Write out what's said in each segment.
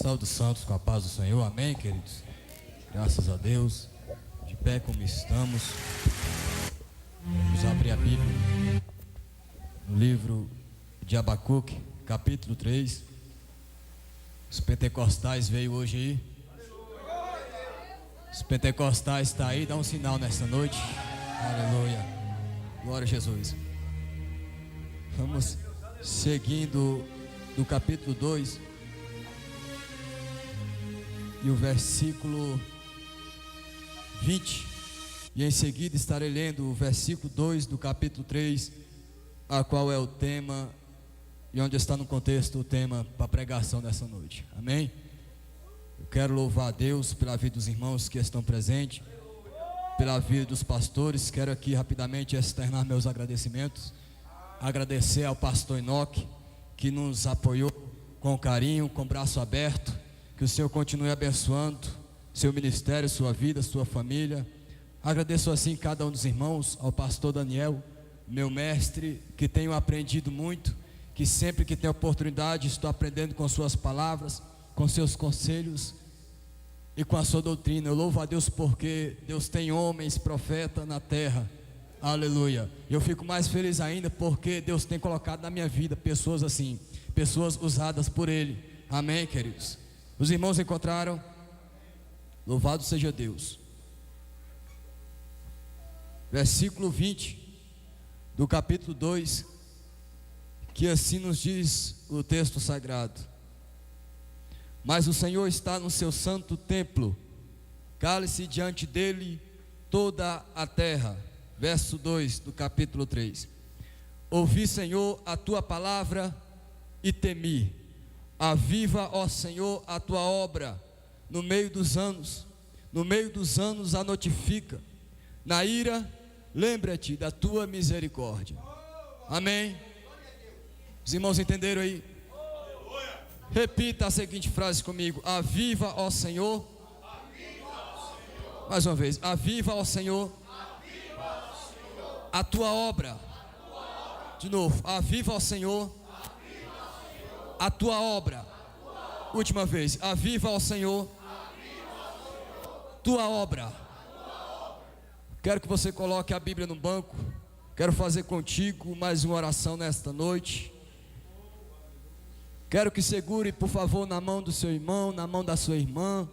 Saúde os santos com a paz do Senhor, amém, queridos? Graças a Deus. De pé como estamos. Vamos abrir a Bíblia no livro de Abacuque, capítulo 3. Os pentecostais veio hoje aí. Os pentecostais estão aí, dá um sinal nessa noite. Aleluia. Glória a Jesus. Vamos seguindo do capítulo 2 e o versículo 20, e em seguida estarei lendo o versículo 2 do capítulo 3, a qual é o tema e onde está no contexto o tema para a pregação dessa noite, amém? Eu quero louvar a Deus pela vida dos irmãos que estão presentes, pela vida dos pastores. Quero aqui rapidamente externar meus agradecimentos, agradecer ao pastor Enoque, que nos apoiou com carinho, com braço aberto. Que o Senhor continue abençoando seu ministério, sua vida, sua família. Agradeço assim cada um dos irmãos, ao pastor Daniel, meu mestre, que tenho aprendido muito, que sempre que tenho oportunidade estou aprendendo com suas palavras, com seus conselhos e com a sua doutrina. Eu louvo a Deus porque Deus tem homens, profetas na terra, aleluia. Eu fico mais feliz ainda porque Deus tem colocado na minha vida pessoas assim, pessoas usadas por Ele, amém, queridos? Os irmãos encontraram? Louvado seja Deus. Versículo 20 do capítulo 2, que assim nos diz o texto sagrado: mas o Senhor está no seu santo templo, cale-se diante dele toda a terra. Verso 2 do capítulo 3: ouvi, Senhor, a tua palavra e temi. Aviva, ó Senhor, a tua obra no meio dos anos a notifica. Na ira, lembra-te da tua misericórdia. Amém? Os irmãos entenderam aí? Repita a seguinte frase comigo: aviva, ó Senhor. Mais uma vez: aviva, ó Senhor, a tua obra. De novo: aviva, ó Senhor, a tua obra. Última vez: aviva, ó Senhor, tua obra. Quero que você coloque a Bíblia no banco. Quero fazer contigo mais uma oração nesta noite. Quero que segure, por favor, na mão do seu irmão, na mão da sua irmã,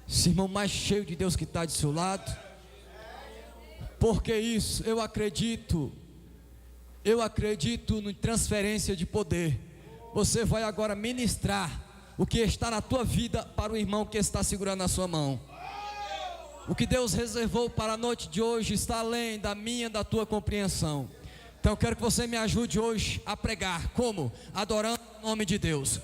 esse irmão mais cheio de Deus que está do seu lado. Porque isso, eu acredito em transferência de poder. Você vai agora ministrar o que está na tua vida para o irmão que está segurando na sua mão. O que Deus reservou para a noite de hoje está além da minha, da tua compreensão. Então eu quero que você me ajude hoje a pregar. Como? Adorando o nome de Deus.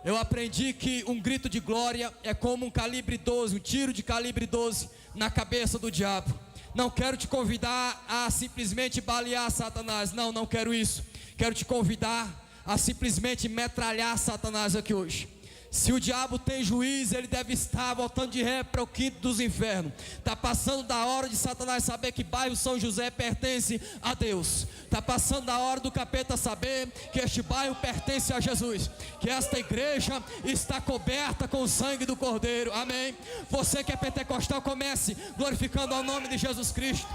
Eu aprendi que um grito de glória é como um calibre 12, um tiro de calibre 12 na cabeça do diabo. Não quero te convidar a simplesmente balear Satanás. Não quero isso. Quero te convidar a simplesmente metralhar Satanás aqui hoje. Se o diabo tem juiz, ele deve estar voltando de ré para o quinto dos infernos. Está passando da hora de Satanás saber que bairro São José pertence a Deus. Está passando da hora do capeta saber que este bairro pertence a Jesus, que esta igreja está coberta com o sangue do Cordeiro, amém? Você que é pentecostal, comece glorificando ao nome de Jesus Cristo.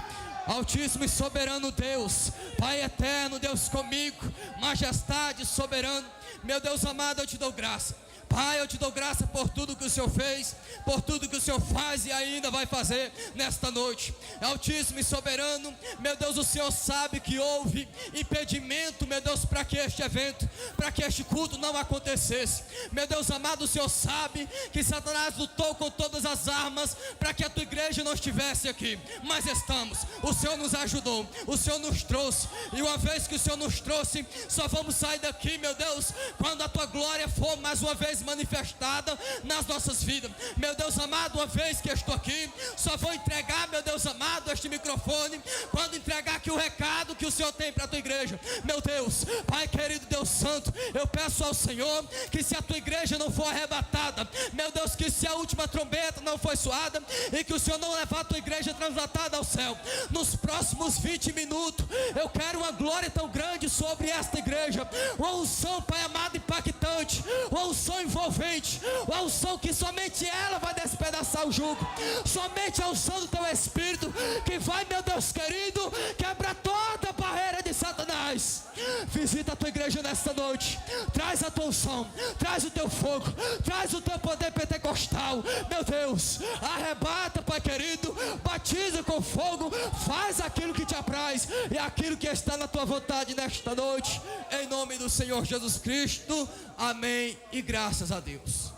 Altíssimo e soberano Deus, Pai eterno, Deus comigo, majestade, soberano, meu Deus amado, eu te dou graça. Pai, eu te dou graça por tudo que o Senhor fez, por tudo que o Senhor faz e ainda vai fazer nesta noite. Altíssimo e soberano, meu Deus, o Senhor sabe que houve impedimento, meu Deus, para que este evento, para que este culto não acontecesse. Meu Deus amado, o Senhor sabe que Satanás lutou com todas as armas para que a tua igreja não estivesse aqui, mas estamos. O Senhor nos ajudou, o Senhor nos trouxe, e uma vez que o Senhor nos trouxe, só vamos sair daqui, meu Deus, quando a tua glória for mais uma vez manifestada nas nossas vidas. Meu Deus amado, uma vez que eu estou aqui, só vou entregar, meu Deus amado, este microfone quando entregar aqui o recado que o Senhor tem para a tua igreja. Meu Deus, Pai querido, Deus santo, eu peço ao Senhor que se a tua igreja não for arrebatada, meu Deus, que se a última trombeta não foi soada e que o Senhor não levar a tua igreja translatada ao céu, nos próximos 20 minutos, eu quero uma glória tão grande sobre esta igreja, uma unção, Pai amado, impactante, uma unção envolvente envolvente, a unção que somente ela vai despedaçar o jugo, somente a unção do teu Espírito que vai, meu Deus querido, quebrar toda a barreira de Satanás. Visita a tua igreja nesta noite, traz a tua unção, traz o teu fogo, traz o teu poder pentecostal, meu Deus, arrebata, Pai querido, batiza com fogo, faz aquilo que te apraz e aquilo que está na tua vontade nesta noite, em nome do Senhor Jesus Cristo, amém e graças a Deus.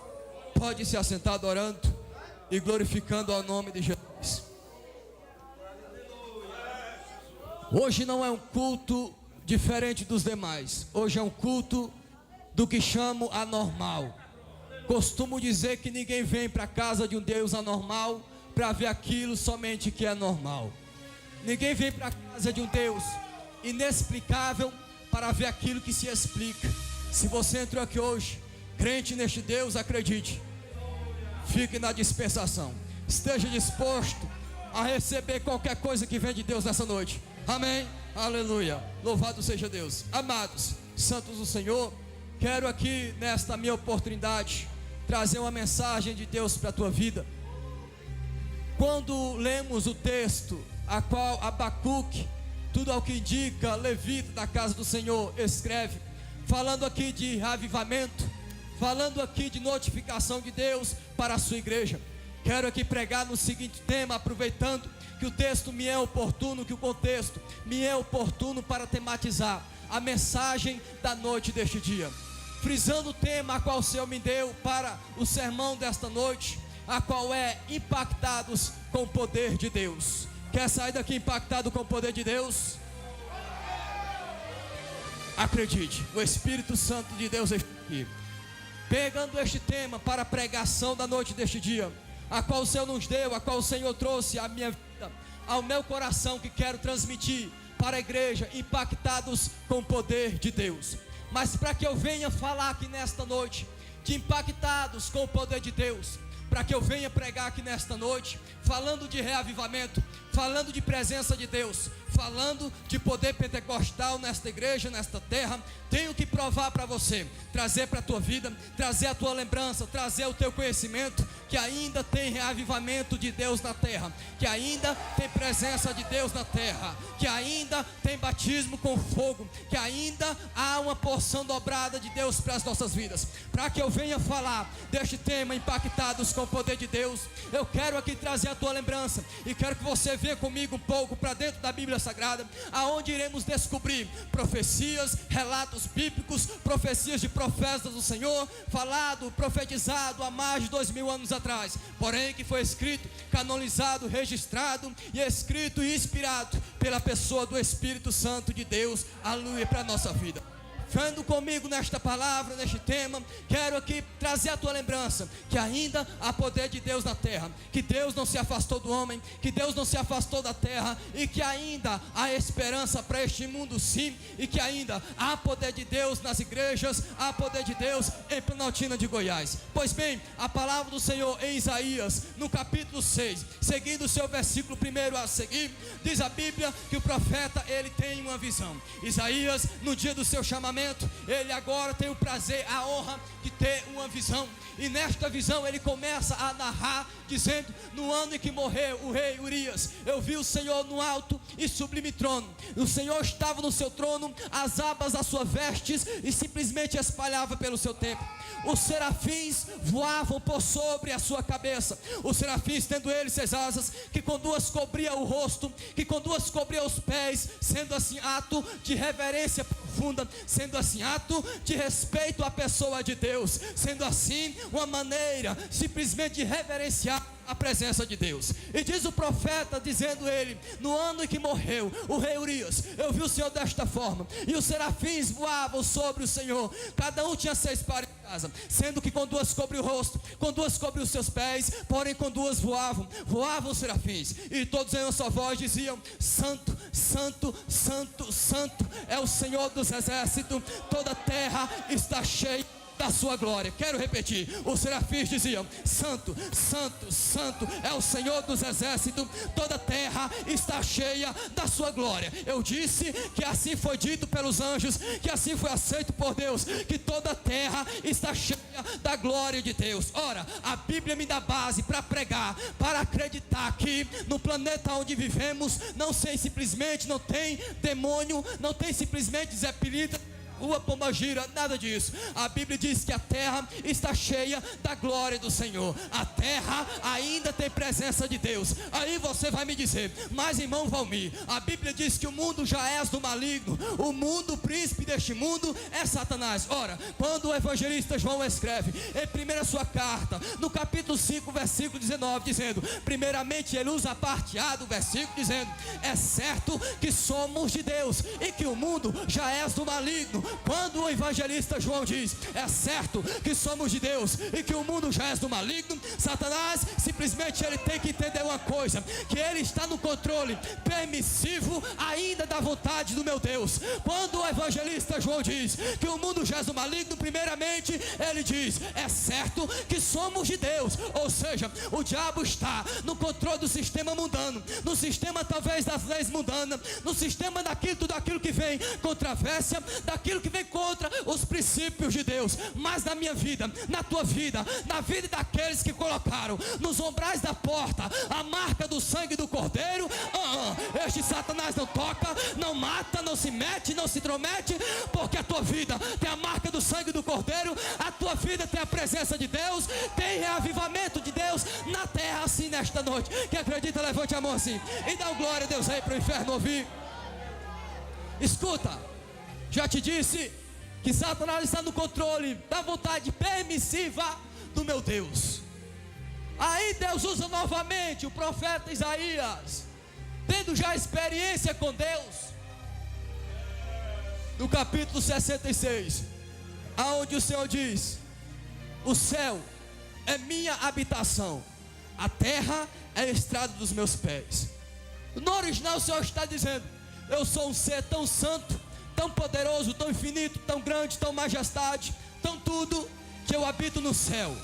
Pode se assentar adorando e glorificando ao nome de Jesus. Hoje não é um culto diferente dos demais, hoje é um culto do que chamo anormal. Costumo dizer que ninguém vem para a casa de um Deus anormal para ver aquilo somente que é normal. Ninguém vem para a casa de um Deus inexplicável para ver aquilo que se explica. Se você entrou aqui hoje crente neste Deus, acredite, fique na dispensação, esteja disposto a receber qualquer coisa que vem de Deus nessa noite. Amém, aleluia, louvado seja Deus. Amados, santos do Senhor, quero aqui nesta minha oportunidade trazer uma mensagem de Deus para a tua vida. Quando lemos o texto a qual Abacuque, tudo ao que indica, levita da casa do Senhor, escreve, falando aqui de avivamento, falando aqui de notificação de Deus para a sua igreja. Quero aqui pregar no seguinte tema, aproveitando que o texto me é oportuno, que o contexto me é oportuno para tematizar a mensagem da noite deste dia, frisando o tema a qual o Senhor me deu para o sermão desta noite, a qual é impactados com o poder de Deus. Quer sair daqui impactado com o poder de Deus? Acredite, o Espírito Santo de Deus está aqui. Pegando este tema para a pregação da noite deste dia, a qual o Senhor nos deu, a qual o Senhor trouxe à minha vida, ao meu coração, que quero transmitir para a igreja, impactados com o poder de Deus. Mas para que eu venha falar aqui nesta noite de impactados com o poder de Deus, para que eu venha pregar aqui nesta noite, falando de reavivamento, falando de presença de Deus, falando de poder pentecostal nesta igreja, nesta terra, tenho que provar para você, trazer para a tua vida, trazer a tua lembrança, trazer o teu conhecimento, que ainda tem reavivamento de Deus na terra, que ainda tem presença de Deus na terra, que ainda tem batismo com fogo, que ainda há uma porção dobrada de Deus para as nossas vidas. Para que eu venha falar deste tema, impactados com o poder de Deus, eu quero aqui trazer a tua lembrança, e quero que você venha comigo um pouco para dentro da Bíblia Sagrada, aonde iremos descobrir profecias, relatos bíblicos, profecias de profetas do Senhor, falado, profetizado há mais de 2000 anos atrás, porém que foi escrito, canonizado, registrado e escrito e inspirado pela pessoa do Espírito Santo de Deus, aleluia, para a nossa vida. Vendo comigo nesta palavra, neste tema, quero aqui trazer a tua lembrança, que ainda há poder de Deus na terra, que Deus não se afastou do homem, que Deus não se afastou da terra, e que ainda há esperança para este mundo sim, e que ainda há poder de Deus nas igrejas, há poder de Deus em Planaltina de Goiás. Pois bem, a palavra do Senhor em Isaías, no capítulo 6, seguindo o seu versículo 1 a seguir, diz a Bíblia que o profeta, ele tem uma visão. Isaías, no dia do seu chamamento, ele agora tem o prazer, a honra de ter uma visão, e nesta visão ele começa a narrar, dizendo: no ano em que morreu o rei Urias, eu vi o Senhor no alto e sublime trono, o Senhor estava no seu trono, as abas das suas vestes e simplesmente espalhava pelo seu templo. Os serafins voavam por sobre a sua cabeça, os serafins tendo eles 6 asas, que com 2 cobria o rosto, que com 2 cobria os pés, sendo assim ato de reverência profunda, sendo assim ato de respeito à pessoa de Deus, sendo assim uma maneira simplesmente de reverenciar a presença de Deus. E diz o profeta, dizendo ele: no ano em que morreu o rei Urias, eu vi o Senhor desta forma, e os serafins voavam sobre o Senhor, cada um tinha 6 pares de asa, sendo que com 2 cobriu o rosto, com 2 cobriu os seus pés, porém com 2 voavam os serafins, e todos em uma só voz diziam: santo, santo, santo, santo é o Senhor dos exércitos, toda a terra está cheia da sua glória. Quero repetir, os serafins diziam: santo, santo, santo é o Senhor dos exércitos, toda a terra está cheia da sua glória. Eu disse que assim foi dito pelos anjos, que assim foi aceito por Deus, que toda a terra está cheia da glória de Deus. Ora, a Bíblia me dá base para pregar, para acreditar que no planeta onde vivemos não tem demônio, não tem simplesmente Zé Pilita, Rua Pombagira, nada disso. A Bíblia diz que a terra está cheia da glória do Senhor. A terra ainda tem presença de Deus. Aí você vai me dizer: mas irmão Valmir, a Bíblia diz que o mundo já é do maligno, o mundo, o príncipe deste mundo é Satanás. Ora, quando o evangelista João escreve em primeira sua carta, no capítulo 5, versículo 19, dizendo, primeiramente ele usa a parte A do versículo, dizendo: é certo que somos de Deus e que o mundo já é do maligno. Quando o evangelista João diz: é certo que somos de Deus e que o mundo já é do maligno, Satanás simplesmente ele tem que entender uma coisa: que ele está no controle permissivo ainda da vontade do meu Deus. Quando o evangelista João diz que o mundo já é do maligno, primeiramente ele diz: é certo que somos de Deus. Ou seja, o diabo está no controle do sistema mundano, no sistema talvez das leis mundanas, no sistema tudo aquilo que vem controvérsia, daquilo que vem contra os princípios de Deus. Mas na minha vida, na tua vida, na vida daqueles que colocaram nos ombrais da porta a marca do sangue do Cordeiro, este Satanás não toca, não mata, não se mete, não se intromete, porque a tua vida tem a marca do sangue do Cordeiro, a tua vida tem a presença de Deus, tem reavivamento de Deus na terra. Assim nesta noite, quem acredita, levante a mão assim e dá glória a Deus aí para o inferno ouvir. Escuta, já te disse que Satanás está no controle da vontade permissiva do meu Deus. Aí Deus usa novamente o profeta Isaías, tendo já experiência com Deus, no capítulo 66, aonde o Senhor diz: o céu é minha habitação, a terra é a estrada dos meus pés. No original o Senhor está dizendo: eu sou um ser tão santo, tão poderoso, tão infinito, tão grande, tão majestade, tão tudo, que eu habito no céu,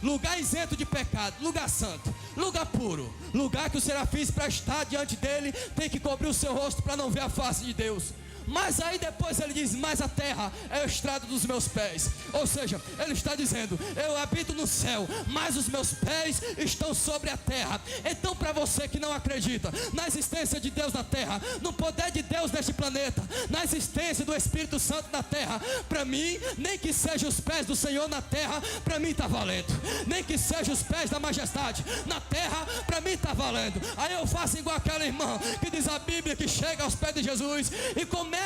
lugar isento de pecado, lugar santo, lugar puro, lugar que os serafins para estar diante dele tem que cobrir o seu rosto para não ver a face de Deus. Mas aí depois ele diz: mas a terra é a estrada dos meus pés. Ou seja, ele está dizendo: eu habito no céu, mas os meus pés estão sobre a terra. Então, para você que não acredita na existência de Deus na terra, no poder de Deus neste planeta, na existência do Espírito Santo na terra, para mim, nem que sejam os pés do Senhor na terra, para mim está valendo. Nem que sejam os pés da majestade na terra, para mim está valendo. Aí eu faço igual aquela irmã que diz a Bíblia, que chega aos pés de Jesus e começa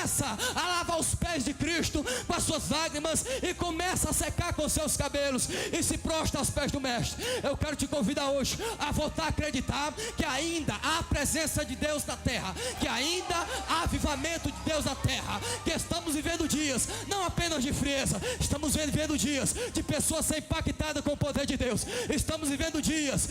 a lavar os pés de Cristo com as suas lágrimas e começa a secar com seus cabelos e se prostra aos pés do Mestre. Eu quero te convidar hoje a voltar a acreditar que ainda há presença de Deus na terra, que ainda há avivamento de Deus na terra, que estamos vivendo dias não apenas de frieza, estamos vivendo dias de pessoas ser impactadas com o poder de Deus. Estamos vivendo dias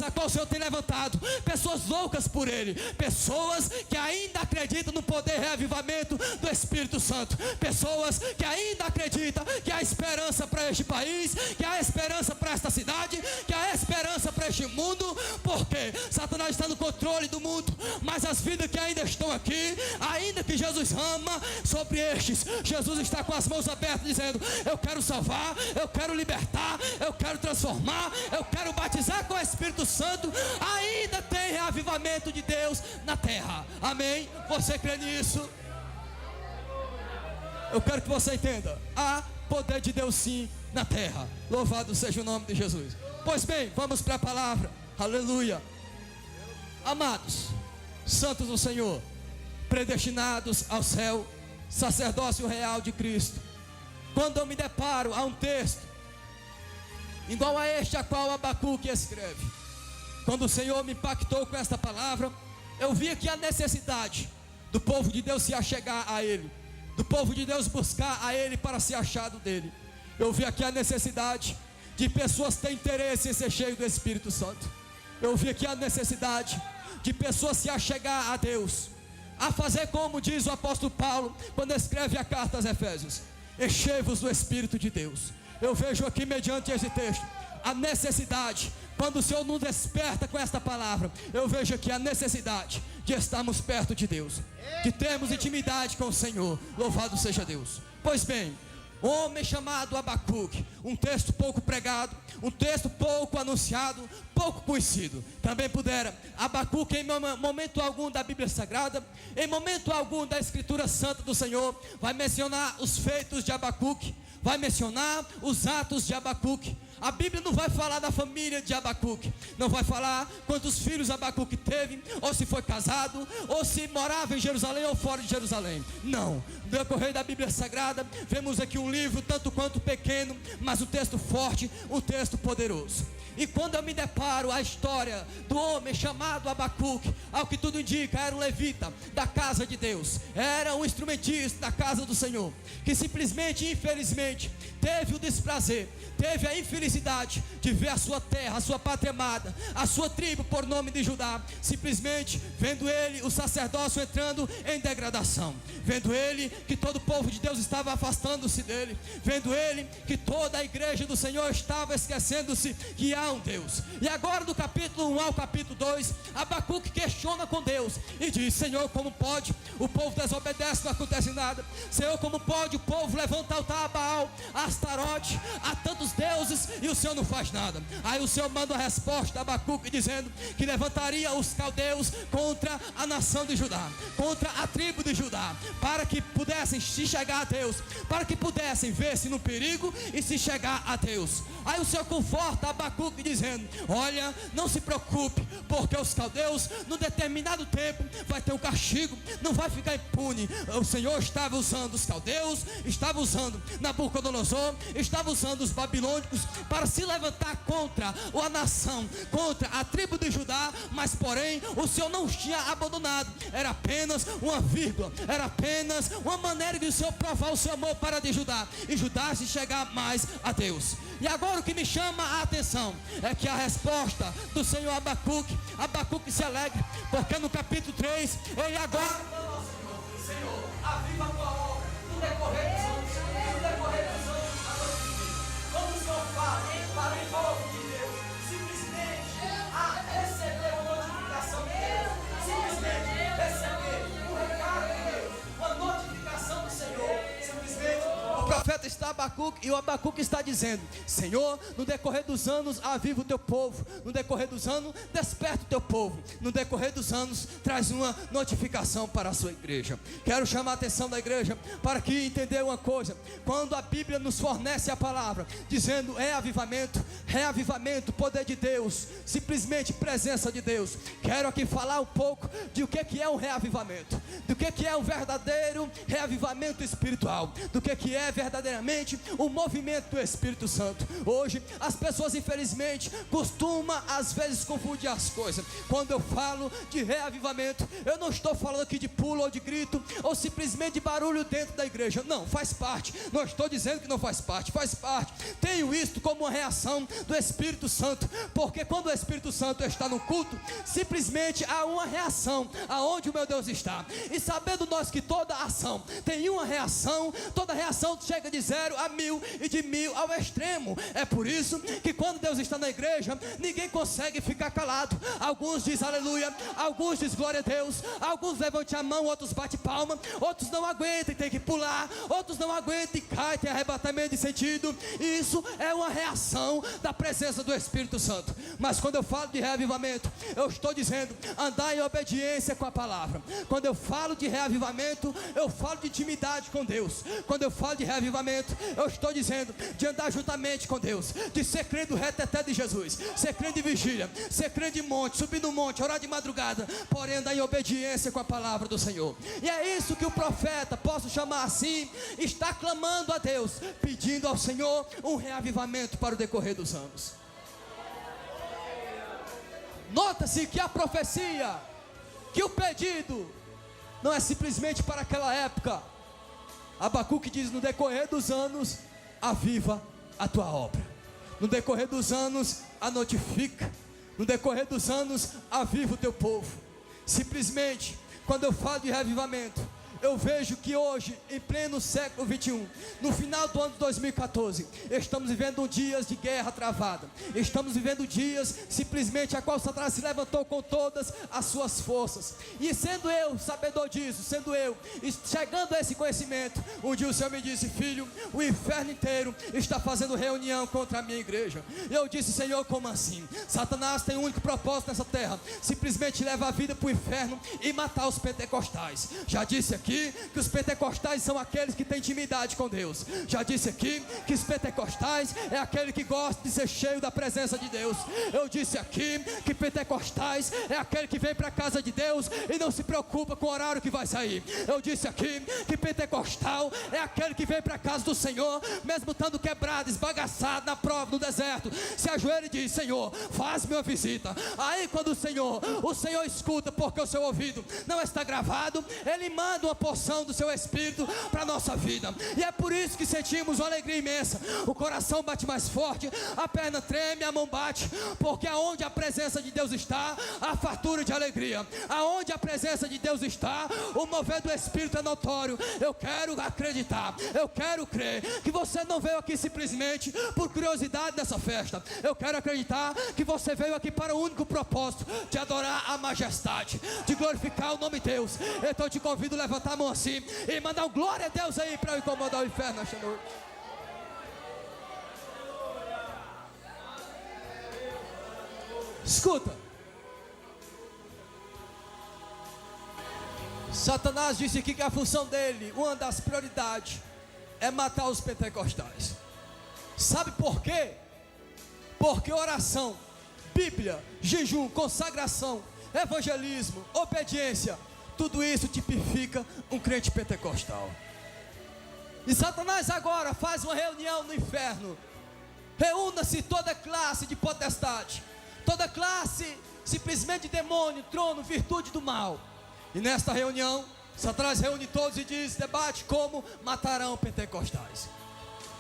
a qual o Senhor tem levantado pessoas loucas por Ele, pessoas que ainda acreditam no poder reavivamento do Espírito Santo, pessoas que ainda acreditam que há esperança para este país, que há esperança para esta cidade, que há esperança para este mundo, porque Satanás está no controle do mundo, mas as vidas que ainda estão aqui, ainda que Jesus ama sobre estes, Jesus está com as mãos abertas dizendo: eu quero salvar, eu quero libertar, eu quero transformar, eu quero batizar com o Espírito Santo. Ainda tem reavivamento de Deus na terra. Amém? Você crê nisso? Eu quero que você entenda: há poder de Deus sim na terra. Louvado seja o nome de Jesus. Pois bem, vamos para a palavra. Aleluia. Amados, santos do Senhor, predestinados ao céu, sacerdócio real de Cristo, quando eu me deparo a um texto igual a este a qual Abacuque escreve, quando o Senhor me impactou com esta palavra, eu vi aqui a necessidade do povo de Deus se achegar a Ele, do povo de Deus buscar a Ele para ser achado dEle. Eu vi aqui a necessidade de pessoas terem interesse em ser cheios do Espírito Santo. Eu vi aqui a necessidade de pessoas se achegar a Deus, a fazer como diz o apóstolo Paulo quando escreve a carta aos Efésios: enchei-vos do Espírito de Deus. Eu vejo aqui, mediante esse texto, a necessidade, quando o Senhor nos desperta com esta palavra, eu vejo aqui a necessidade de estarmos perto de Deus, de termos intimidade com o Senhor. Louvado seja Deus. Pois bem, homem chamado Abacuque, um texto pouco pregado, um texto pouco anunciado, pouco conhecido. Também pudera Abacuque, em momento algum da Bíblia Sagrada, em momento algum da Escritura Santa do Senhor, vai mencionar os feitos de Abacuque, vai mencionar os atos de Abacuque. A Bíblia não vai falar da família de Abacuque, não vai falar quantos filhos Abacuque teve, ou se foi casado, ou se morava em Jerusalém ou fora de Jerusalém. Não, no decorrer da Bíblia Sagrada, vemos aqui um livro tanto quanto pequeno, mas um texto forte, um texto poderoso. E quando eu me deparo a história do homem chamado Abacuque, ao que tudo indica, era um levita da casa de Deus, era um instrumentista da casa do Senhor, que simplesmente, infelizmente, teve o desprazer, teve a infelicidade de ver a sua terra, a sua pátria amada, a sua tribo por nome de Judá, simplesmente vendo ele, o sacerdócio, entrando em degradação, vendo ele que todo o povo de Deus estava afastando-se dele, vendo ele que toda a igreja do Senhor estava esquecendo-se que há um Deus. E agora do capítulo 1 ao capítulo 2, Abacuque questiona com Deus e diz: Senhor, como pode o povo desobedece, não acontece nada? Senhor, como pode o povo levantar altar a Baal, a Astarote, a tantos deuses, e o Senhor não faz nada? Aí o Senhor manda a resposta a Abacuque dizendo que levantaria os caldeus contra a nação de Judá, contra a tribo de Judá, para que pudessem se chegar a Deus, para que pudessem ver-se no perigo e se chegar a Deus. Aí o Senhor conforta Abacuque dizendo: olha, não se preocupe, porque os caldeus, num determinado tempo, vai ter um castigo, não vai ficar impune. O Senhor estava usando os caldeus, estava usando Nabucodonosor, estava usando os babilônicos para se levantar contra a nação, contra a tribo de Judá, mas porém o Senhor não os tinha abandonado, era apenas uma vírgula, era apenas uma maneira de o Senhor provar o seu amor para de Judá, e Judá se chegar mais a Deus. E agora o que me chama a atenção é que a resposta do Senhor Abacuque se alegra, porque no capítulo 3, ele agora clama ao Senhor: Senhor, aviva a tua obra no decorrer dos anos, quando o Senhor fala para o povo de Deus, simplesmente a receber uma notificação de Deus, simplesmente receber um recado de Deus, uma notificação do Senhor, simplesmente o profeta está Abacuque, e o Abacuque está dizendo: Senhor, no decorrer dos anos aviva o teu povo, no decorrer dos anos desperta o teu povo, no decorrer dos anos traz uma notificação para a sua igreja. Quero chamar a atenção da igreja para que entender uma coisa: quando a Bíblia nos fornece a palavra dizendo reavivamento, poder de Deus, simplesmente presença de Deus, quero aqui falar um pouco de o que é um reavivamento, do que é um verdadeiro reavivamento espiritual, do que é verdadeiramente o movimento do Espírito Santo. Hoje as pessoas infelizmente costumam às vezes confundir as coisas. Quando eu falo de reavivamento, eu não estou falando aqui de pulo ou de grito ou simplesmente de barulho dentro da igreja. Não, faz parte, não estou dizendo que não faz parte, faz parte. Tenho isto como uma reação do Espírito Santo, porque quando o Espírito Santo está no culto, simplesmente há uma reação aonde o meu Deus está. E sabendo nós que toda ação tem uma reação, toda reação chega de 0 a 1000 e de 1000 ao extremo. É por isso que quando Deus está na igreja, ninguém consegue ficar calado. Alguns dizem aleluia, alguns dizem glória a Deus, alguns levantam a mão, outros batem palma, outros não aguentam e tem que pular, outros não aguentam e caem, tem arrebatamento de sentido. Isso é uma reação da presença do Espírito Santo. Mas quando eu falo de reavivamento, eu estou dizendo andar em obediência com a palavra. Quando eu falo de reavivamento, eu falo de intimidade com Deus. Quando eu falo de reavivamento, eu estou dizendo de andar juntamente com Deus, de ser crente do reteté de Jesus, ser crente de vigília, ser crente de monte, subir no monte, orar de madrugada, porém andar em obediência com a palavra do Senhor. E é isso que o profeta, posso chamar assim, está clamando a Deus, pedindo ao Senhor um reavivamento para o decorrer dos anos. Nota-se que a profecia, que o pedido não é simplesmente para aquela época. Abacuque diz: no decorrer dos anos aviva a tua obra, no decorrer dos anos a notifica, no decorrer dos anos aviva o teu povo. Simplesmente, quando eu falo de reavivamento, eu vejo que hoje, em pleno século 21, no final do ano de 2014, estamos vivendo dias de guerra travada. Estamos vivendo dias simplesmente a qual Satanás se levantou com todas as suas forças. E sendo eu sabedor disso, sendo eu chegando a esse conhecimento, um dia o Senhor me disse: filho, o inferno inteiro está fazendo reunião contra a minha igreja. E eu disse: Senhor, como assim? Satanás tem um único propósito nessa terra: simplesmente levar a vida para o inferno e matar os pentecostais. Já disse aqui que os pentecostais são aqueles que têm intimidade com Deus. Já disse aqui que os pentecostais é aquele que gosta de ser cheio da presença de Deus. Eu disse aqui que pentecostais é aquele que vem para a casa de Deus e não se preocupa com o horário que vai sair. Eu disse aqui que pentecostal é aquele que vem para a casa do Senhor, mesmo estando quebrado, esbagaçado na prova, no deserto, se ajoelha e diz: Senhor, faz-me uma visita. Aí quando o Senhor escuta, porque o seu ouvido não está gravado, Ele manda uma porção do seu Espírito para a nossa vida. E é por isso que sentimos uma alegria imensa. O coração bate mais forte, a perna treme, a mão bate, porque aonde a presença de Deus está, há fartura de alegria. Aonde a presença de Deus está, o mover do Espírito é notório. Eu quero acreditar, eu quero crer que você não veio aqui simplesmente por curiosidade dessa festa. Eu quero acreditar que você veio aqui para o único propósito de adorar a majestade, de glorificar o nome de Deus. Então eu te convido a levantar a mão assim e mandar um glória a Deus aí para incomodar o inferno esta noite. Escuta, Satanás disse aqui que a função dele, uma das prioridades, é matar os pentecostais. Sabe por quê? Porque oração, Bíblia, jejum, consagração, evangelismo, obediência, tudo isso tipifica um crente pentecostal. E Satanás agora faz uma reunião no inferno. Reúna-se toda classe de potestade, toda classe simplesmente de demônio, trono, virtude do mal. E nesta reunião, Satanás reúne todos e diz: debate como matarão pentecostais.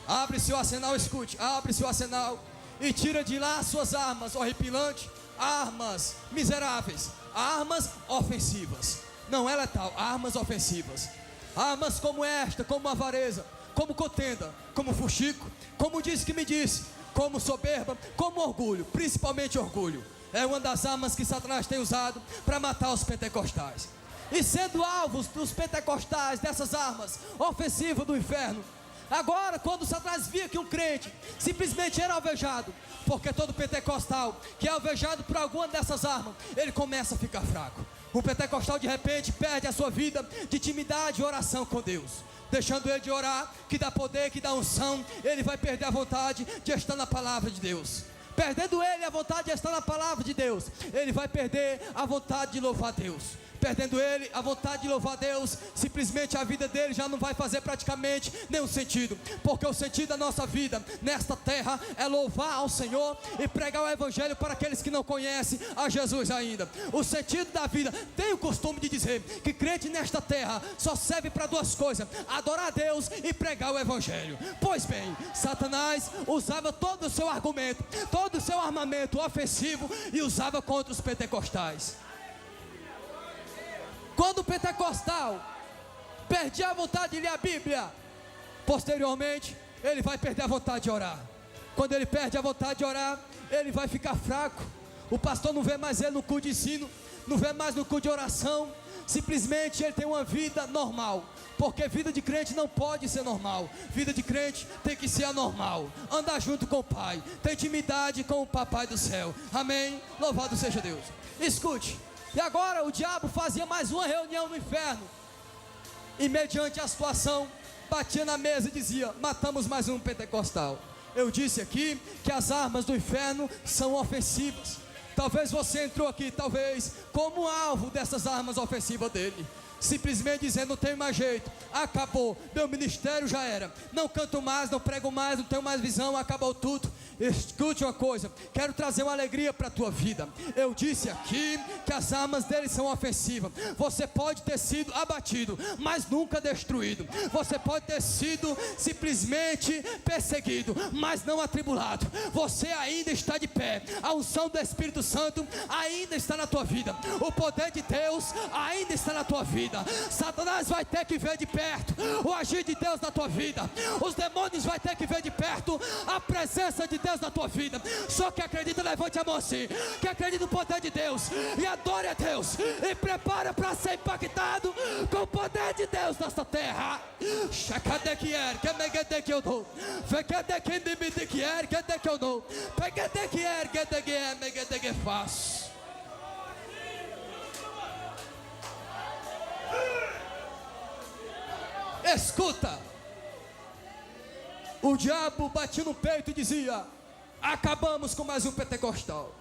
Abre-se o arsenal, escute, abre-se o arsenal e tira de lá suas armas horripilantes, armas miseráveis, armas ofensivas. Não é letal, armas ofensivas. Armas como esta, como avareza, como contenda, como fuxico, como disse que me disse, como soberba, como orgulho, principalmente orgulho. É uma das armas que Satanás tem usado para matar os pentecostais. E sendo alvos dos pentecostais dessas armas ofensivas do inferno, agora quando Satanás via que um crente simplesmente era alvejado, porque todo pentecostal que é alvejado por alguma dessas armas, ele começa a ficar fraco. O pentecostal de repente perde a sua vida de intimidade e oração com Deus. Deixando ele de orar, que dá poder, que dá unção, ele vai perder a vontade de estar na palavra de Deus. Perdendo ele a vontade de estar na palavra de Deus, ele vai perder a vontade de louvar Deus. Perdendo ele a vontade de louvar Deus, simplesmente a vida dele já não vai fazer praticamente nenhum sentido. Porque o sentido da nossa vida nesta terra é louvar ao Senhor e pregar o Evangelho para aqueles que não conhecem a Jesus ainda. O sentido da vida, tem o costume de dizer que crente nesta terra só serve para duas coisas: adorar a Deus e pregar o Evangelho. Pois bem, Satanás usava todo o seu argumento, todo o seu armamento ofensivo e usava contra os pentecostais. Quando o pentecostal perdia a vontade de ler a Bíblia, posteriormente ele vai perder a vontade de orar. Quando ele perde a vontade de orar, ele vai ficar fraco. O pastor não vê mais ele no culto de ensino, não vê mais no culto de oração. Simplesmente ele tem uma vida normal, porque vida de crente não pode ser normal. Vida de crente tem que ser anormal. Andar junto com o Pai, ter intimidade com o Papai do céu. Amém? Louvado seja Deus. Escute. E agora o diabo fazia mais uma reunião no inferno. E mediante a situação, batia na mesa e dizia: matamos mais um pentecostal. Eu disse aqui que as armas do inferno são ofensivas. Talvez você entrou aqui, talvez, como alvo dessas armas ofensivas dele. Simplesmente dizendo: não tenho mais jeito, acabou, meu ministério já era, não canto mais, não prego mais, não tenho mais visão, acabou tudo. Escute uma coisa, quero trazer uma alegria para a tua vida. Eu disse aqui que as armas dele são ofensivas. Você pode ter sido abatido, mas nunca destruído. Você pode ter sido simplesmente perseguido, mas não atribulado. Você ainda está de pé. A unção do Espírito Santo ainda está na tua vida. O poder de Deus ainda está na tua vida. vida. Satanás vai ter que ver de perto o agir de Deus na tua vida. Os demônios vai ter que ver de perto a presença de Deus na tua vida. Só que acredita, levante a mão assim, que acredita no poder de Deus e adore a Deus e prepara para ser impactado com o poder de Deus nesta terra. Escuta, o diabo batia no peito e dizia: acabamos com mais um pentecostal.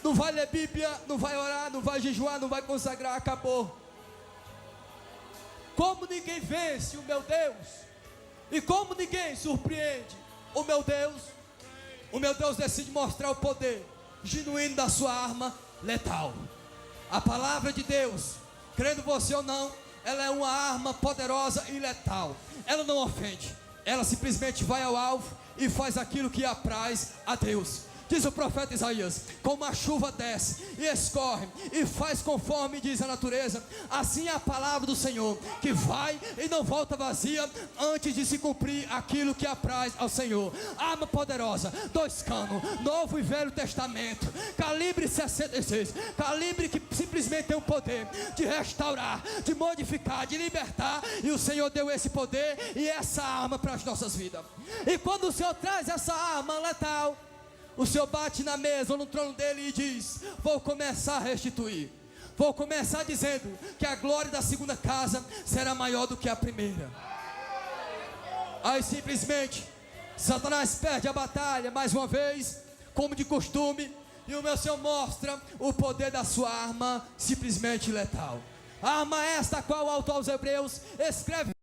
Não vai ler Bíblia, não vai orar, não vai jejuar, não vai consagrar, acabou. Como ninguém vence o meu Deus, e como ninguém surpreende o meu Deus decide mostrar o poder genuíno da sua arma letal. A palavra de Deus, crendo você ou não, ela é uma arma poderosa e letal. Ela não ofende, ela simplesmente vai ao alvo e faz aquilo que apraz a Deus. Diz o profeta Isaías: como a chuva desce e escorre e faz conforme diz a natureza, assim é a palavra do Senhor, que vai e não volta vazia, antes de se cumprir aquilo que apraz ao Senhor. Arma poderosa, 2 canos, Novo e Velho Testamento, calibre 66, calibre que simplesmente tem o poder de restaurar, de modificar, de libertar. E o Senhor deu esse poder e essa arma para as nossas vidas. E quando o Senhor traz essa arma letal, o Senhor bate na mesa ou no trono dele e diz: vou começar a restituir. Vou começar dizendo que a glória da segunda casa será maior do que a primeira. Aí simplesmente Satanás perde a batalha mais uma vez, como de costume, e o meu Senhor mostra o poder da sua arma simplesmente letal. A arma esta a qual o autor aos Hebreus escreve